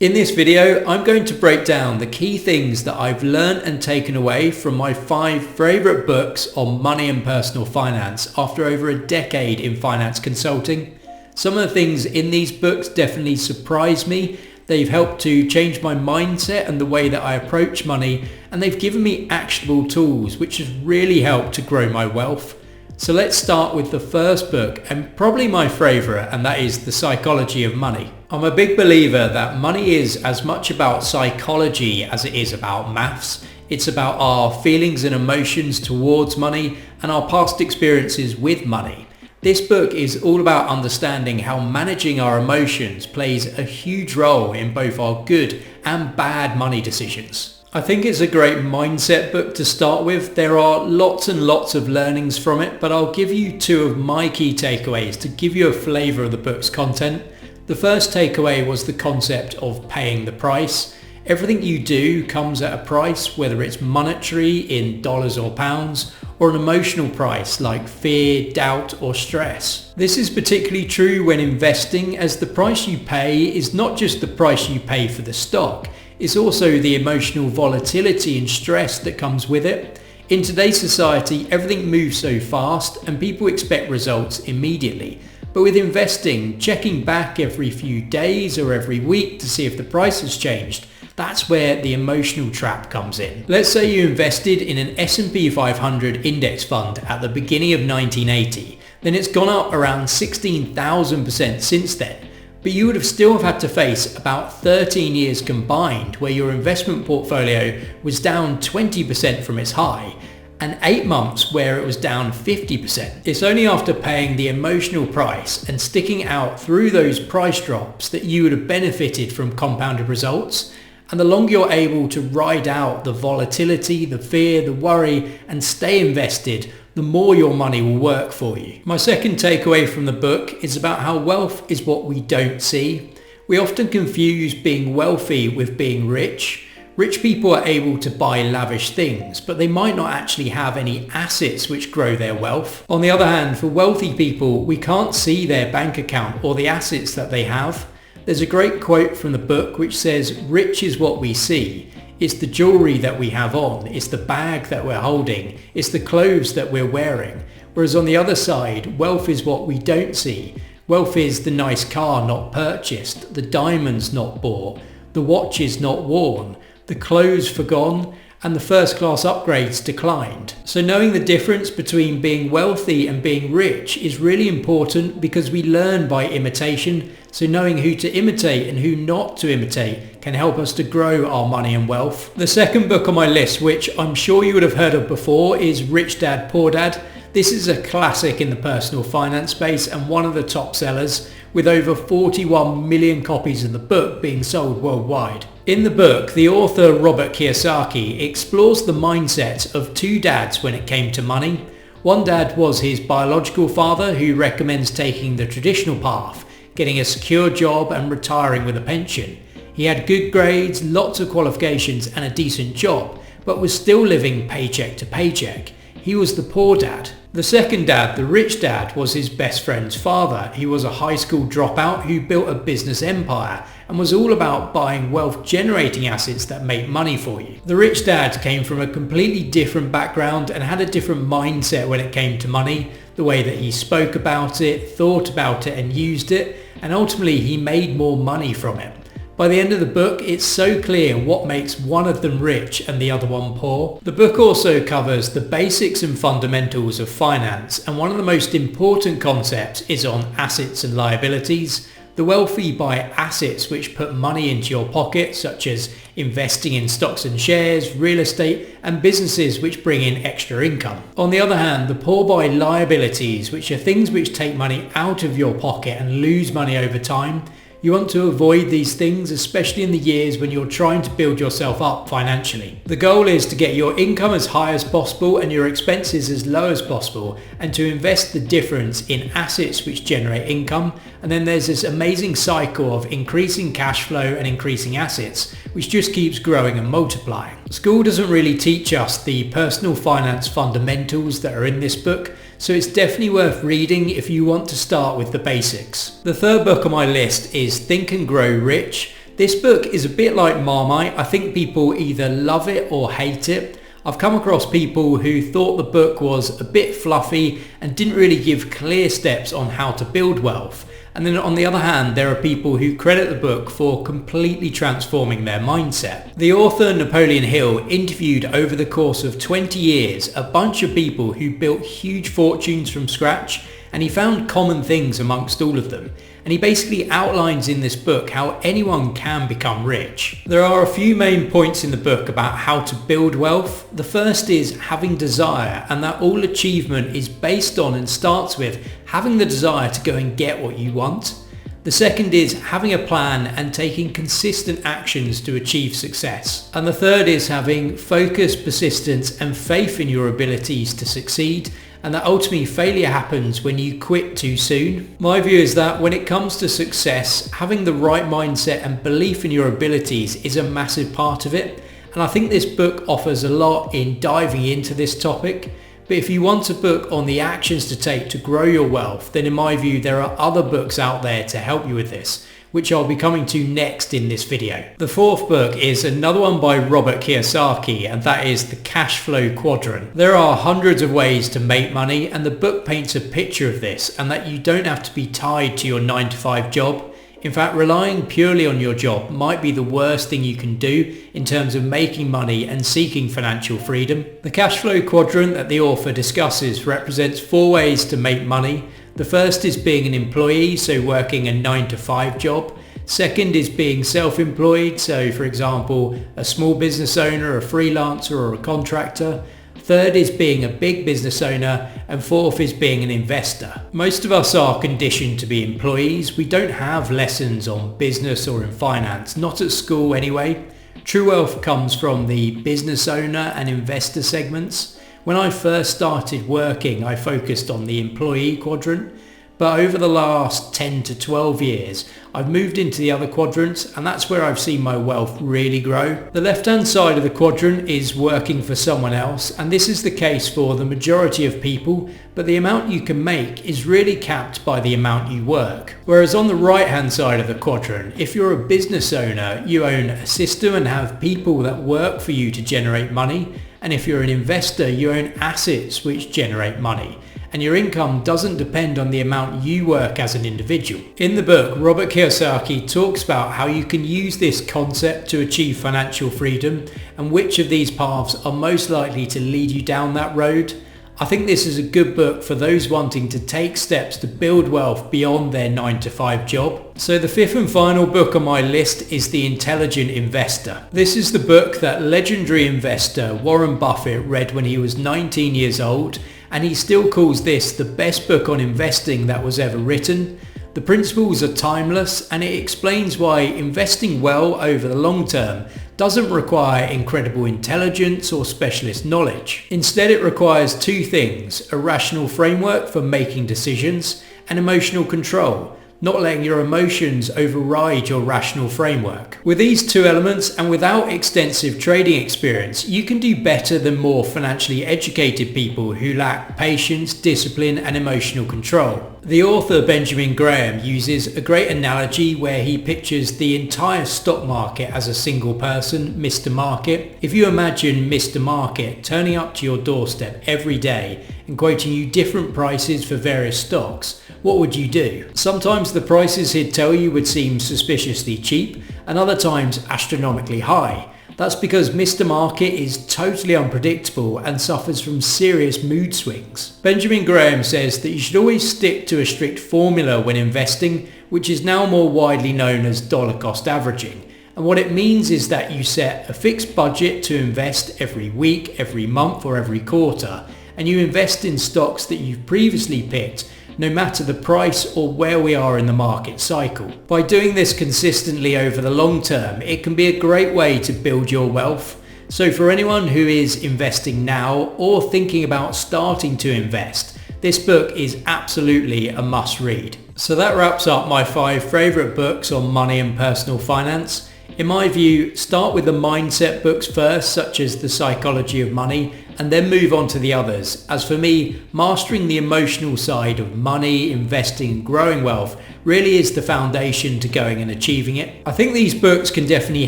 In this video, I'm going to break down the key things that I've learned and taken away from my 5 favourite books on money and personal finance after over a decade in finance consulting. Some of the things in these books definitely surprised me. They've helped to change my mindset and the way that I approach money, and they've given me actionable tools which has really helped to grow my wealth. So let's start with the first book, and probably my favourite, and that is The Psychology of Money. I'm a big believer that money is as much about psychology as it is about maths. It's about our feelings and emotions towards money and our past experiences with money. This book is all about understanding how managing our emotions plays a huge role in both our good and bad money decisions. I think it's a great mindset book to start with. There are lots and lots of learnings from it, but I'll give you 2 of my key takeaways to give you a flavour of the book's content. The first takeaway was the concept of paying the price. Everything you do comes at a price, whether it's monetary in dollars or pounds, or an emotional price like fear, doubt or stress. This is particularly true when investing, as the price you pay is not just the price you pay for the stock, it's also the emotional volatility and stress that comes with it. In today's society, everything moves so fast and people expect results immediately. But with investing, checking back every few days or every week to see if the price has changed, that's where the emotional trap comes in. Let's say you invested in an S&P 500 index fund at the beginning of 1980. Then it's gone up around 16,000% since then. But you would have still had to face about 13 years combined where your investment portfolio was down 20% from its high, and 8 months where it was down 50%. It's only after paying the emotional price and sticking out through those price drops that you would have benefited from compounded results. And the longer you're able to ride out the volatility, the fear, the worry, and stay invested, the more your money will work for you. My second takeaway from the book is about how wealth is what we don't see. We often confuse being wealthy with being rich. Rich people are able to buy lavish things, but they might not actually have any assets which grow their wealth. On the other hand, for wealthy people, we can't see their bank account or the assets that they have. There's a great quote from the book which says, "Rich is what we see. It's the jewelry that we have on. It's the bag that we're holding. It's the clothes that we're wearing." Whereas on the other side, wealth is what we don't see. Wealth is the nice car not purchased, the diamonds not bought, the watches not worn, the clothes forgone, and the first class upgrades declined. So knowing the difference between being wealthy and being rich is really important because we learn by imitation. So knowing who to imitate and who not to imitate can help us to grow our money and wealth. The second book on my list, which I'm sure you would have heard of before, is Rich Dad Poor Dad. This is a classic in the personal finance space and one of the top sellers, with over 41 million copies of the book being sold worldwide. In the book, the author Robert Kiyosaki explores the mindset of 2 dads when it came to money. One dad was his biological father, who recommends taking the traditional path, getting a secure job and retiring with a pension. He had good grades, lots of qualifications and a decent job, but was still living paycheck to paycheck. He was the poor dad. The second dad, the rich dad, was his best friend's father. He was a high school dropout who built a business empire and was all about buying wealth generating assets that make money for you. The rich dad came from a completely different background and had a different mindset when it came to money, the way that he spoke about it, thought about it and used it, and ultimately he made more money from it. By the end of the book, it's so clear what makes one of them rich and the other one poor. The book also covers the basics and fundamentals of finance, and one of the most important concepts is on assets and liabilities. The wealthy buy assets which put money into your pocket, such as investing in stocks and shares, real estate, and businesses which bring in extra income. On the other hand, the poor buy liabilities, which are things which take money out of your pocket and lose money over time. You want to avoid these things, especially in the years when you're trying to build yourself up financially. The goal is to get your income as high as possible and your expenses as low as possible, and to invest the difference in assets which generate income. And then there's this amazing cycle of increasing cash flow and increasing assets, which just keeps growing and multiplying. School doesn't really teach us the personal finance fundamentals that are in this book, so it's definitely worth reading if you want to start with the basics. The third book on my list is Think and Grow Rich. This book is a bit like Marmite. I think people either love it or hate it. I've come across people who thought the book was a bit fluffy and didn't really give clear steps on how to build wealth. And then on the other hand, there are people who credit the book for completely transforming their mindset. The author Napoleon Hill interviewed over the course of 20 years a bunch of people who built huge fortunes from scratch, and he found common things amongst all of them. And he basically outlines in this book how anyone can become rich. There are a few main points in the book about how to build wealth. The first is having desire, and that all achievement is based on and starts with having the desire to go and get what you want. The second is having a plan and taking consistent actions to achieve success. And the third is having focus, persistence, and faith in your abilities to succeed, and that ultimately failure happens when you quit too soon. My view is that when it comes to success, having the right mindset and belief in your abilities is a massive part of it. And I think this book offers a lot in diving into this topic. But if you want a book on the actions to take to grow your wealth, then in my view, there are other books out there to help you with this, which I'll be coming to next in this video. The fourth book is another one by Robert Kiyosaki, and that is the Cashflow Quadrant. There are hundreds of ways to make money, and the book paints a picture of this, and that you don't have to be tied to your 9-to-5 job. In fact, relying purely on your job might be the worst thing you can do in terms of making money and seeking financial freedom. The Cashflow Quadrant that the author discusses represents 4 ways to make money. The first is being an employee, so working a 9-to-5 job. Second is being self-employed, so for example, a small business owner, a freelancer or a contractor. Third is being a big business owner, and fourth is being an investor. Most of us are conditioned to be employees. We don't have lessons on business or in finance, not at school anyway. True wealth comes from the business owner and investor segments. When I first started working, I focused on the employee quadrant, but over the last 10 to 12 years, I've moved into the other quadrants, and that's where I've seen my wealth really grow. The left-hand side of the quadrant is working for someone else, and this is the case for the majority of people, but the amount you can make is really capped by the amount you work. Whereas on the right-hand side of the quadrant, if you're a business owner, you own a system and have people that work for you to generate money, and if you're an investor, you own assets which generate money. And your income doesn't depend on the amount you work as an individual. In the book, Robert Kiyosaki talks about how you can use this concept to achieve financial freedom and which of these paths are most likely to lead you down that road. I think this is a good book for those wanting to take steps to build wealth beyond their 9-to-5 job. So the fifth and final book on my list is The Intelligent Investor. This is the book that legendary investor Warren Buffett read when he was 19 years old, and he still calls this the best book on investing that was ever written. The principles are timeless, and it explains why investing well over the long term doesn't require incredible intelligence or specialist knowledge. Instead, it requires 2 things: a rational framework for making decisions and emotional control, not letting your emotions override your rational framework. With these 2 elements and without extensive trading experience, you can do better than more financially educated people who lack patience, discipline, and emotional control. The author Benjamin Graham uses a great analogy where he pictures the entire stock market as a single person, Mr. Market. If you imagine Mr. Market turning up to your doorstep every day and quoting you different prices for various stocks, what would you do? Sometimes the prices he'd tell you would seem suspiciously cheap, and other times astronomically high. That's because Mr. Market is totally unpredictable and suffers from serious mood swings. Benjamin Graham says that you should always stick to a strict formula when investing, which is now more widely known as dollar cost averaging. And what it means is that you set a fixed budget to invest every week, every month, or every quarter, and you invest in stocks that you've previously picked, no matter the price or where we are in the market cycle. By doing this consistently over the long term, it can be a great way to build your wealth. So for anyone who is investing now or thinking about starting to invest, this book is absolutely a must read. So that wraps up my 5 favourite books on money and personal finance. In my view, start with the mindset books first, such as The Psychology of Money, and then move on to the others. As for me, mastering the emotional side of money, investing and growing wealth really is the foundation to going and achieving it. I think these books can definitely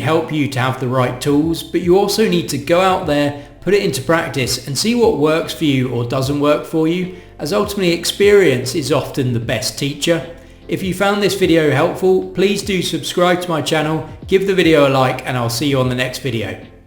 help you to have the right tools, but you also need to go out there, put it into practice and see what works for you or doesn't work for you, as ultimately experience is often the best teacher. If you found this video helpful, please do subscribe to my channel, give the video a like, and I'll see you on the next video.